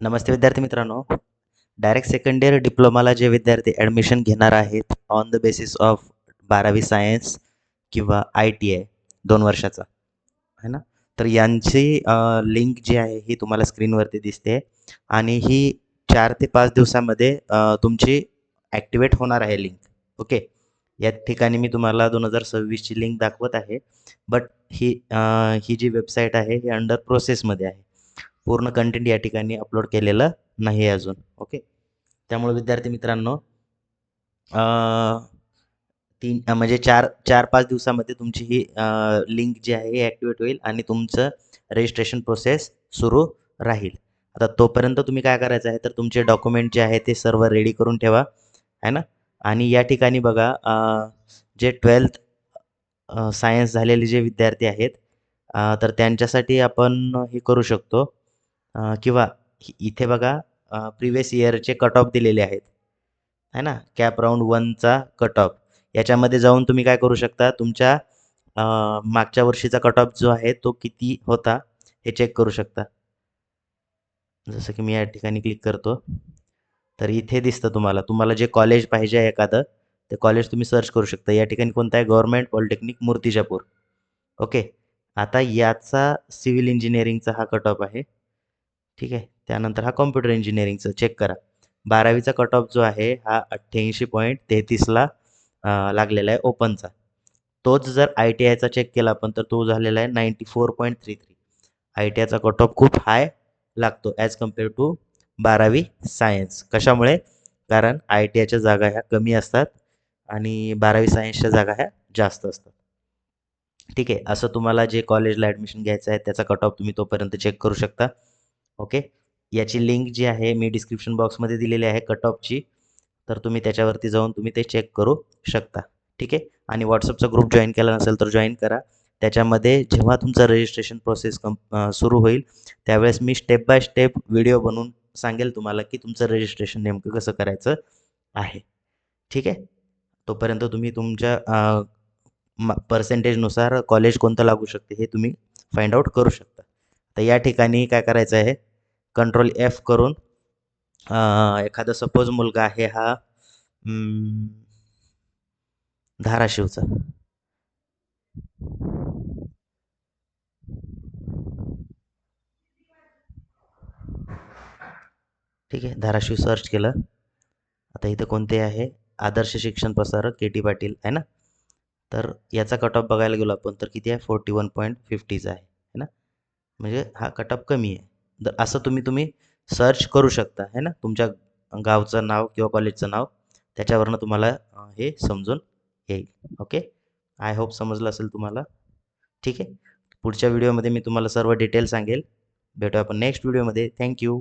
नमस्ते विद्यार्थी मित्रांनो. Direct second year डिप्लोमाला जे विद्यार्थी ॲडमिशन घेणार आहेत ऑन द बेसिस ऑफ 12वी सायन्स किंवा ITI 2 वर्षाचा आहे ना. तर यांची लिंक जी आहे ही तुम्हाला स्क्रीनवरती दिसते आणि ही 4 ते 5 दिवसामध्ये तुमची ॲक्टिवेट होणार आहे लिंक. ओके. या ठिकाणी मी तुम्हाला 2026ची लिंक दाखवत आहे. बट ही जी वेबसाईट आहे ही अंडर प्रोसेसमध्ये आहे. पूर्ण कंटेंट या ठिकाणी अपलोड केलेलं नाही आहे अजून. ओके. त्यामुळे विद्यार्थी मित्रांनो, म्हणजे 4-5 दिवसामध्ये तुमची ही लिंक जी आहे ही ॲक्टिवेट होईल आणि तुमचं रजिस्ट्रेशन प्रोसेस सुरू राहील. आता तोपर्यंत तुम्ही काय करायचं आहे, तर तुमचे डॉक्युमेंट जे आहे ते सर्व रेडी करून ठेवा, आहे ना. आणि या ठिकाणी बघा, जे 12th सायन्स झालेले जे विद्यार्थी आहेत, तर त्यांच्यासाठी आपण हे करू शकतो, किंवा इथे बघा, प्रिव्हियस इयरचे कट ऑफ दिलेले आहेत, आहे ना. कॅप राउंड 1चा कट ऑफ याच्यामध्ये जाऊन तुम्ही काय करू शकता, तुमच्या मागच्या वर्षीचा कट ऑफ जो आहे तो किती होता हे चेक करू शकता. जसं की मी या ठिकाणी क्लिक करतो, तर इथे दिसतं तुम्हाला तुम्हाला जे कॉलेज पाहिजे आहे एखादं, ते कॉलेज तुम्ही सर्च करू शकता. या ठिकाणी कोणतं आहे, गव्हर्नमेंट पॉलिटेक्निक मूर्तिजापूर. ओके. आता याचा सिव्हिल इंजिनिअरिंगचा हा कट ऑफ आहे. ठीक आहे. त्यानंतर हा कॉम्प्युटर इंजिनिअरिंगचा चेक करा. 12वीचा कट ऑफ जो आहे हा 88.33ला लागलेला आहे ओपनचा. तोच जर ITIचा चेक केला आपण, तर तो झालेला आहे 94.33. ITIचा कट ऑफ खूप हाय लागतो ॲज कम्पेअर टू 12वी सायन्स. कशामुळे? कारण ITIच्या जागा ह्या कमी असतात आणि 12वी सायन्सच्या जागा ह्या जास्त असतात. ठीक आहे. असं तुम्हाला जे कॉलेजला ॲडमिशन घ्यायचं आहे त्याचा कट ऑफ तुम्ही तोपर्यंत चेक करू शकता. ओके. याची लिंक जी आहे मी डिस्क्रिप्शन बॉक्समध्ये दिलेली आहे कट ऑफची. तर तुम्ही त्याच्यावरती जाऊन तुम्ही ते चेक करू शकता. ठीक आहे. आणि WhatsAppचा ग्रुप जॉईन केला नसेल तर जॉईन करा. त्याच्यामध्ये जेव्हा तुमचं रजिस्ट्रेशन प्रोसेस सुरू होईल, त्यावेळेस मी स्टेप बाय स्टेप व्हिडिओ बनवून सांगेल तुम्हाला की तुमचं रजिस्ट्रेशन नेमकं कसं करायचं आहे. ठीक आहे. तोपर्यंत तुम्ही तुमच्या पर्सेंटेजनुसार कॉलेज कोणतं लागू शकते हे तुम्ही फाइंड आउट करू शकता. तर या ठिकाणी काय करायचं आहे, कंट्रोल F करून, एखादा सपोज मुलगा आहे हा धाराशिवचा. ठीक आहे. धाराशिव सर्च केलं. आता इथं कोणते आहे, आदर्श शिक्षण प्रसारक KT पाटील आहे ना. तर याचा कट ऑफ बघायला गेलो आपण तर किती आहे, 41.50चा आहे ना. म्हणजे हा कट ऑफ कमी आहे. तर असं तुम्ही सर्च करू शकता आहे ना, तुमच्या गावचं नाव किंवा कॉलेजचं नाव, त्याच्यावरनं तुम्हाला हे समजून येईल. ओके. आय होप समजलं असेल तुम्हाला. ठीक आहे. पुढच्या व्हिडिओमध्ये मी तुम्हाला सर्व डिटेल सांगेल. भेटूया आपण नेक्स्ट व्हिडिओमध्ये. Thank you.